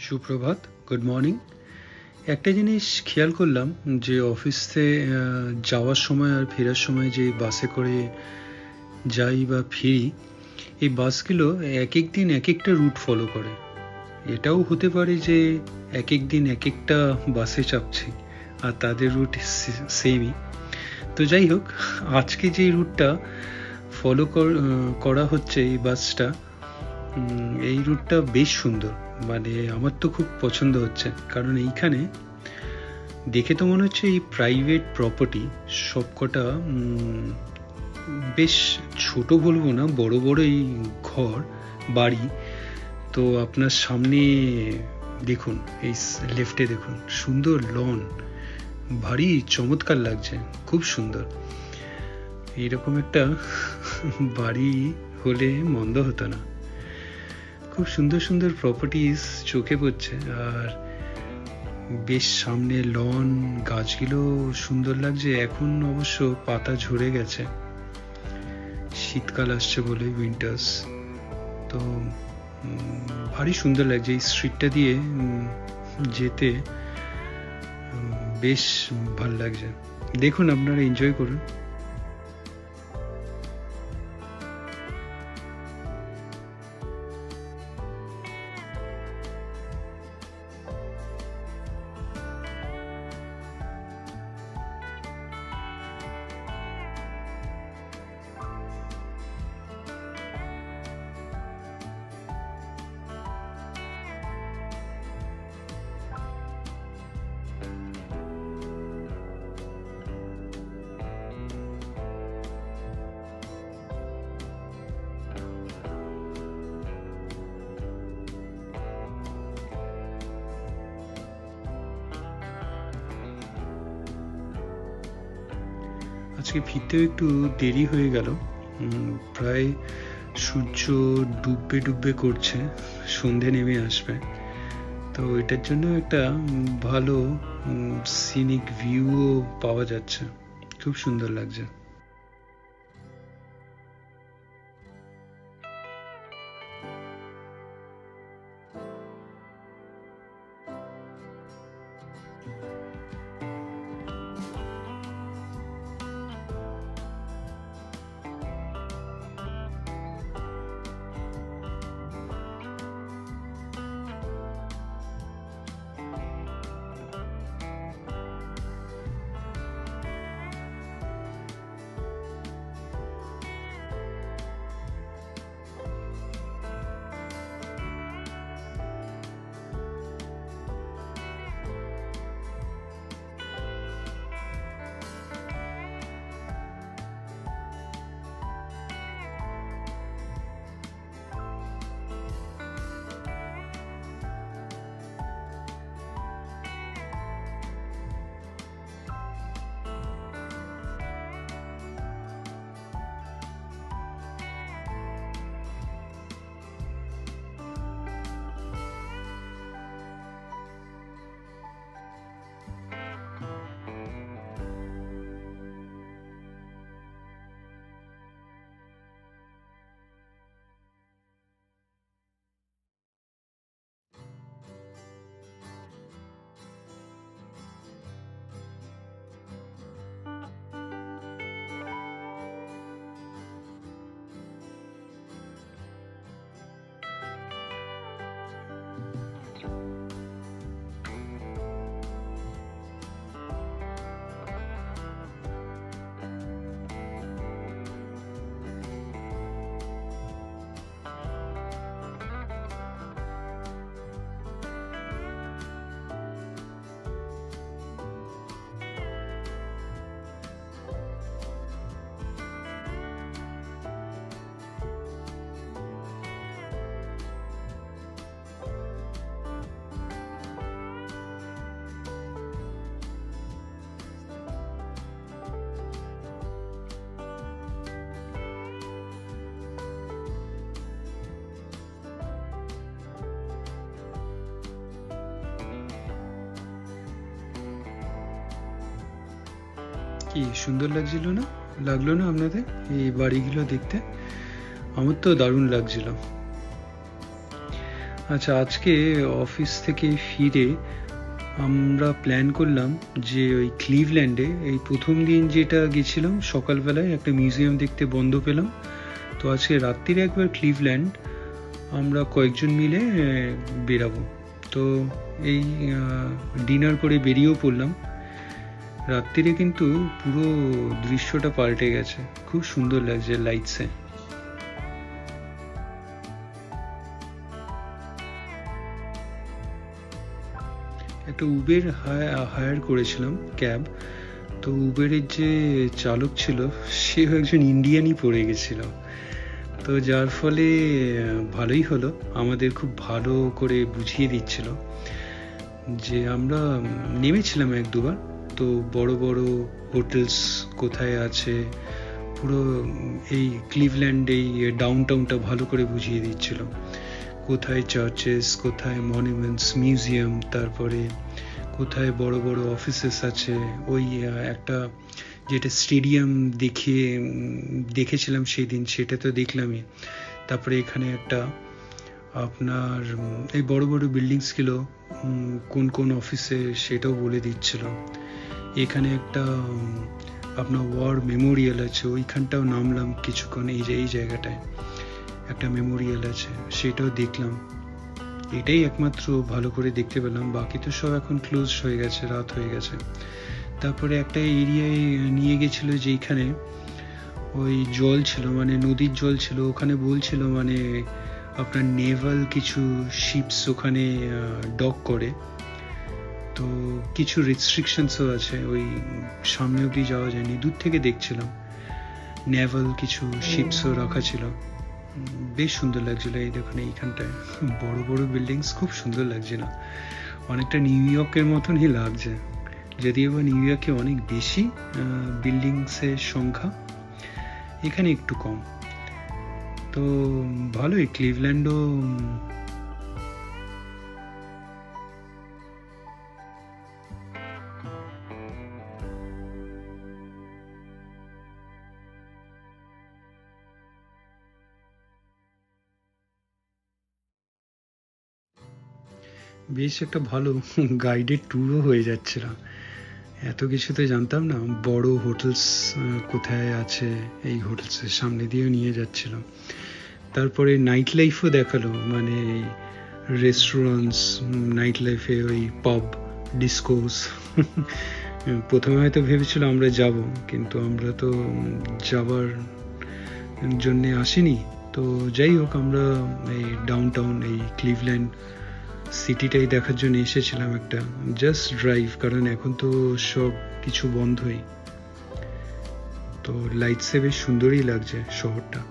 সুপ্রভাত, good morning. একটা জিনিস খেয়াল করলাম যে অফিসে যাওয়ার সময় আর ফেরার সময় যে বাসে করে যাই বা ফিরি, এই বাসগুলো এক এক দিন এক একটা রুট ফলো করে। এটাও হতে পারে যে এক এক দিন এক একটা বাসে চাপছি আর তাদের রুট সেমই। তো যাই হোক, আজকে যে রুটটা ফলো করা হচ্ছে এই বাসটা, এই রুটটা বেশ সুন্দর, মানে আমার তো খুব পছন্দ হচ্ছে। কারণ এইখানে দেখে তো মনে হচ্ছে এই প্রাইভেট প্রপার্টি সবকটা, বেশ ছোট বলবো না, বড় বড় এই ঘর বাড়ি। তো আপনার সামনে দেখুন, এই লেফটে দেখুন, সুন্দর লন, ভারী চমৎকার লাগছে, খুব সুন্দর। এইরকম একটা বাড়ি হলে মন্দ হতো না। খুব সুন্দর সুন্দর প্রপার্টিজ চোখে পড়ছে, আর বেশ সামনে লন, গাছগুলো সুন্দর লাগছে। এখন অবশ্য পাতা ঝরে গেছে, শীতকাল আসছে বলে, উইন্টার্স। তো ভারী সুন্দর লাগছে এই স্ট্রিটটা দিয়ে যেতে, বেশ ভাল লাগছে। দেখুন, আপনারা এনজয় করুন। আজকে ফিরতেও একটু দেরি হয়ে গেল, প্রায় সূর্য ডুববে ডুববে করছে, সন্ধে নেমে আসবে। তো এটার জন্য একটা ভালো সিনিক ভিউও পাওয়া যাচ্ছে, খুব সুন্দর লাগছে। কি সুন্দর লাগছিল না, লাগলো না আপনাদের এই বাড়িগুলো দেখতে? আমার তো দারুণ লাগছিল। আচ্ছা, আজকে অফিস থেকে ফিরে আমরা প্ল্যান করলাম যে ওই ক্লিভল্যান্ডে এই প্রথম দিন যেটা গেছিলাম সকালবেলায় একটা মিউজিয়াম দেখতে বন্ধ পেলাম, তো আজকে রাত্রিরে একবার ক্লিভল্যান্ড আমরা কয়েকজন মিলে বেরাবো। তো এই ডিনার করে বেরিয়েও পড়লাম। রাত্রিরে কিন্তু পুরো দৃশ্যটা পাল্টে গেছে, খুব সুন্দর লাগছে লাইটসে। একটা উবের হায়ার করেছিলাম, ক্যাব। তো উবেরের যে চালক ছিল সেও একজন ইন্ডিয়ানই পড়ে গেছিল, তো যার ফলে ভালোই হলো, আমাদের খুব ভালো করে বুঝিয়ে দিচ্ছিল যে আমরা নেমেছিলাম এক দুবার, তো বড় বড় হোটেলস কোথায় আছে, পুরো এই ক্লিভল্যান্ড এই ডাউনটাউনটা ভালো করে বুঝিয়ে দিচ্ছিল, কোথায় চার্চেস, কোথায় মনুমেন্টস, মিউজিয়াম, তারপরে কোথায় বড় বড় অফিসেস আছে। ওই একটা যেটা স্টেডিয়াম দেখেছিলাম সেই দিন, সেটা তো দেখলামই। তারপরে এখানে একটা আপনার এই বড় বড় বিল্ডিংসগুলো কোন কোন অফিসে সেটাও বলে দিচ্ছিল। এখানে একটা আপনার ওয়ার মেমোরিয়াল আছে, ওইখানটাও নামলাম কিছুক্ষণ, এই জায়গাটায় একটা মেমোরিয়াল আছে, সেটাও দেখলাম। এটাই একমাত্র ভালো করে দেখতে পেলাম, বাকি তো সব এখন ক্লোজ হয়ে গেছে, রাত হয়ে গেছে। তারপরে একটা এরিয়ায় নিয়ে গেছিল যেখানে ওই জল ছিল, মানে নদীর জল ছিল, ওখানে বলছিল মানে আপনার নেভাল কিছু শিপস ওখানে ডক করে, তো কিছু রেস্ট্রিকশনসও আছে, ওই সামনে অব্দি যাওয়া যায়নি, দূর থেকে দেখছিলাম। নেভাল কিছু শিপসও রাখা ছিল, বেশ সুন্দর লাগছিল। এই দেখুন এইখানটায় বড় বড় বিল্ডিংস, খুব সুন্দর লাগছিল, অনেকটা নিউ ইয়র্কের মতনই লাগছে, যদিও বা নিউ ইয়র্কে অনেক বেশি বিল্ডিংসের সংখ্যা, এখানে একটু কম। তো ভালোই ক্লিভল্যান্ডও বেশ একটা ভালো গাইডেড ট্যুরও হয়ে যাচ্ছিল, এত কিছু তো জানতাম না। বড় হোটেলস কোথায় আছে, এই হোটেলসের সামনে দিয়েও নিয়ে যাচ্ছিল। তারপরে নাইট লাইফও দেখালো, মানে রেস্টুরেন্টস, নাইট লাইফে ওই পাব, ডিস্কোস। প্রথমে হয়তো ভেবেছিল আমরা যাব, কিন্তু আমরা তো যাবার জন্যে আসিনি। তো যাই হোক, আমরা এই ডাউনটাউন এই ক্লিভল্যান্ড সিটিটাই দেখার জন্য এসেছিলাম, একটা জাস্ট ড্রাইভ, কারণ এখন তো সব কিছু বন্ধই। তো লাইটসে বেশ সুন্দরই লাগছে শহরটা।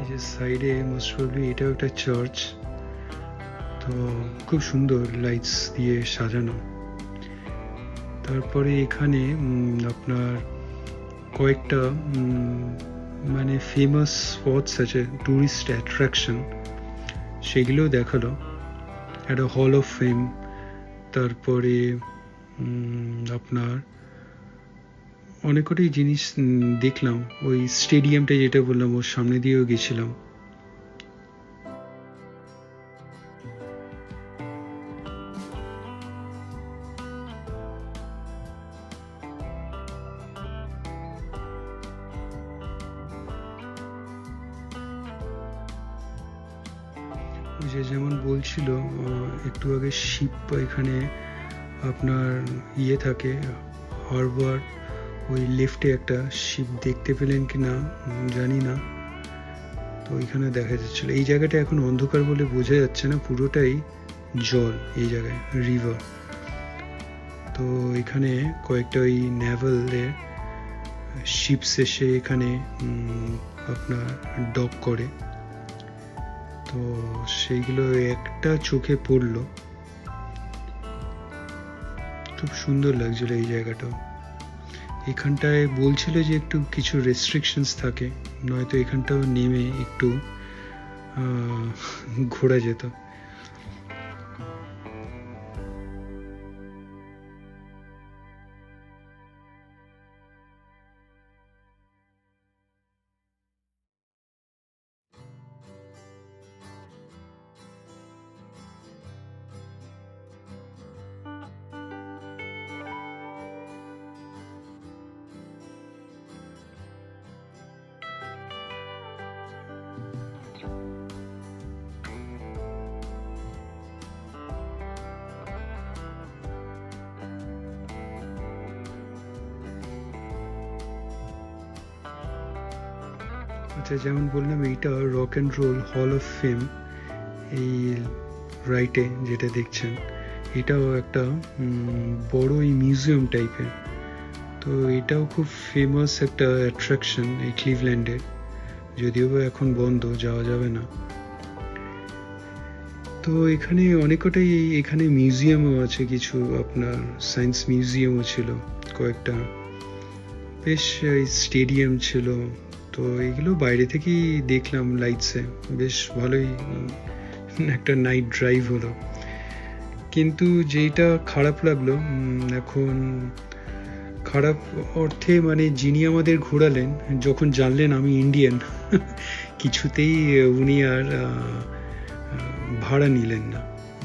এই যে সাইডে মোস্ট প্রবলি এটাও একটা চার্চ, তো খুব সুন্দর লাইটস দিয়ে সাজানো। তারপরে এখানে আপনার কয়েকটা মানে ফেমাস স্পটস আছে, টুরিস্ট অ্যাট্রাকশন, সেগুলোও দেখালো। একটা হল অফ ফেম, তারপরে আপনার অনেক কটাই জিনিস দেখলাম। ওই স্টেডিয়ামটা যেটা বললাম, ওর সামনে দিয়েও গেছিলাম, ওই যে যেমন বলছিল একটু আগে শিপ এখানে আপনার থাকে হারবার, ওই লেফটে একটা শিপ দেখতে পেলেন কি না জানি না, তো এখানে দেখা যাচ্ছিল। এই জায়গাটা এখন অন্ধকার বলে বোঝা যাচ্ছে না, পুরোটাই জল এই জায়গায়, রিভার। তো এখানে কয়েকটা ওই নেভালের শিপস এসে এখানে আপনার ডক করে, তো সেইগুলো একটা চোখে পড়লো, খুব সুন্দর লাগছিল এই জায়গাটাও। এখানটায় বলছিল যে একটু কিছু রেস্ট্রিকশনস থাকে, নয়তো এখানটাও নেমে একটু ঘোরা যেত। আচ্ছা, যেমন বললাম এইটা rock and roll hall of fame, এই রাইটে যেটা দেখছেন এটাও একটা বড় এই মিউজিয়াম টাইপের। তো এটাও খুব ফেমাস একটা অ্যাট্রাকশন এই ক্লিভল্যান্ডের, যদিও এখন বন্ধ, যাওয়া যাবে না। তো এখানে অনেক কটাই এখানে মিউজিয়ামও আছে, কিছু আপনার সায়েন্স মিউজিয়ামও ছিল কয়েকটা, বেশ স্টেডিয়াম ছিল। তো এগুলো বাইরে থেকেই দেখলাম লাইটসে, বেশ ভালোই একটা নাইট ড্রাইভ হলো। কিন্তু যেটা খারাপ লাগলো, এখন খারাপ অর্থে মানে যিনি আমাদের ঘোরালেন যখন জানলেন আমি ইন্ডিয়ান, কিছুতেই উনি আর ভাড়া নিলেন না,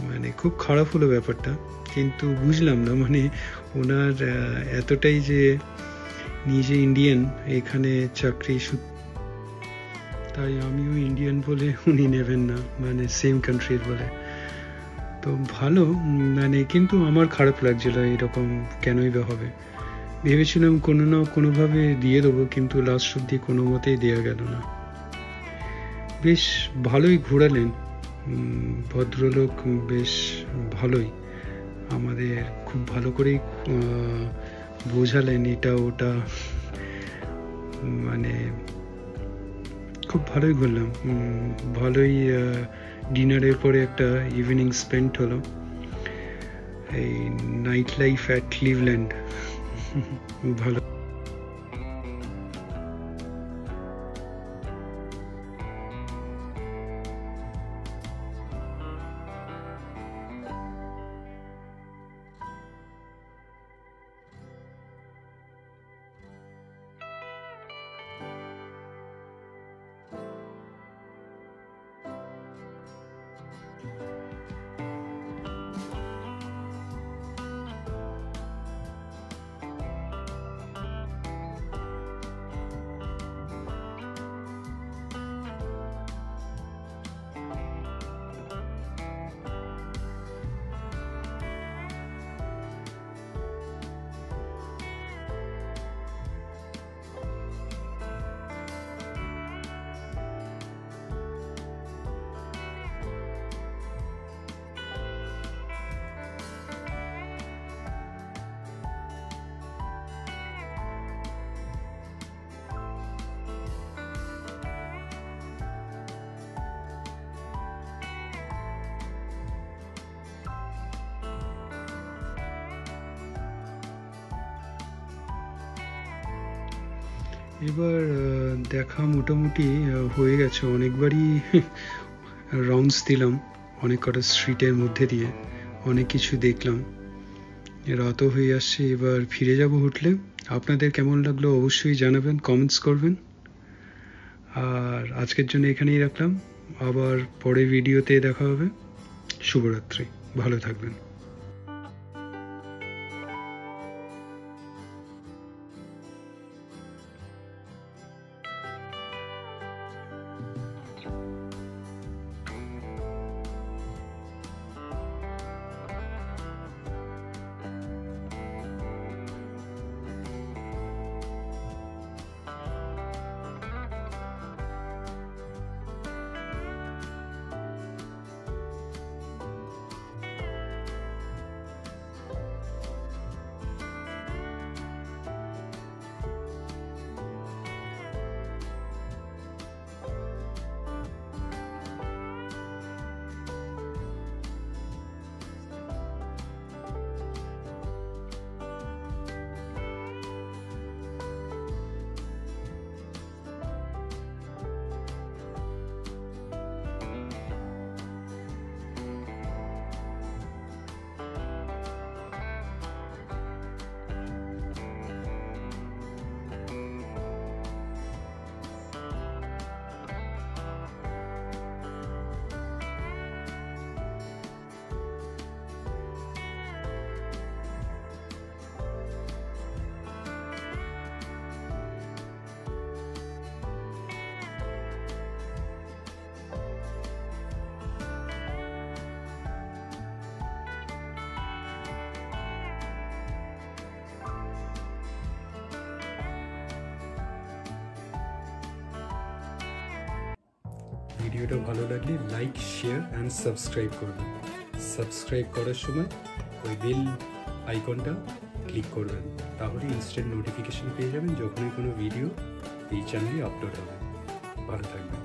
মানে খুব খারাপ হলো ব্যাপারটা। কিন্তু বুঝলাম না মানে ওনার এতটাই যে নিজে ইন্ডিয়ান, এখানে চাকরি, তাই আমিও ইন্ডিয়ান বলে উনি নেবেন না, মানে সেম কান্ট্রির বলে। তো ভালো মানে, কিন্তু আমার খারাপ লাগছিল, এরকম কেনই বা হবে। ভেবেছিলাম কোনো না কোনোভাবে দিয়ে দেবো, কিন্তু লাস্ট অব্দি কোনো মতেই দেওয়া গেল না। বেশ ভালোই ঘোরালেন ভদ্রলোক, বেশ ভালোই আমাদের খুব ভালো করেই বোঝালেন এটা ওটা, মানে খুব ভালোই ঘুরলাম। ভালোই ডিনারের পরে একটা ইভিনিং স্পেন্ড হলো এই নাইট লাইফ অ্যাট ক্লিভল্যান্ড, ভালো। এবার দেখা মোটামুটি হয়ে গেছে, অনেকবারই রাউন্ডস দিলাম অনেক কটা স্ট্রিটের মধ্যে দিয়ে, অনেক কিছু দেখলাম, রাতও হয়ে আসছে, এবার ফিরে যাব হোটেলে। আপনাদের কেমন লাগলো অবশ্যই জানাবেন, কমেন্টস করবেন। আর আজকের জন্য এখানেই রাখলাম, আবার পরে ভিডিওতে দেখা হবে। শুভরাত্রি, ভালো থাকবেন। ভিডিওটা ভালো লাগলে লাইক, শেয়ার অ্যান্ড সাবস্ক্রাইব করবেন। সাবস্ক্রাইব করার সময় ওই বেল আইকনটা ক্লিক করবেন, তাহলে ইনস্ট্যান্ট নোটিফিকেশন পেয়ে যাবেন যখনই কোনো ভিডিও এই চ্যানেলে আপলোড হবে। ভালো থাকবেন।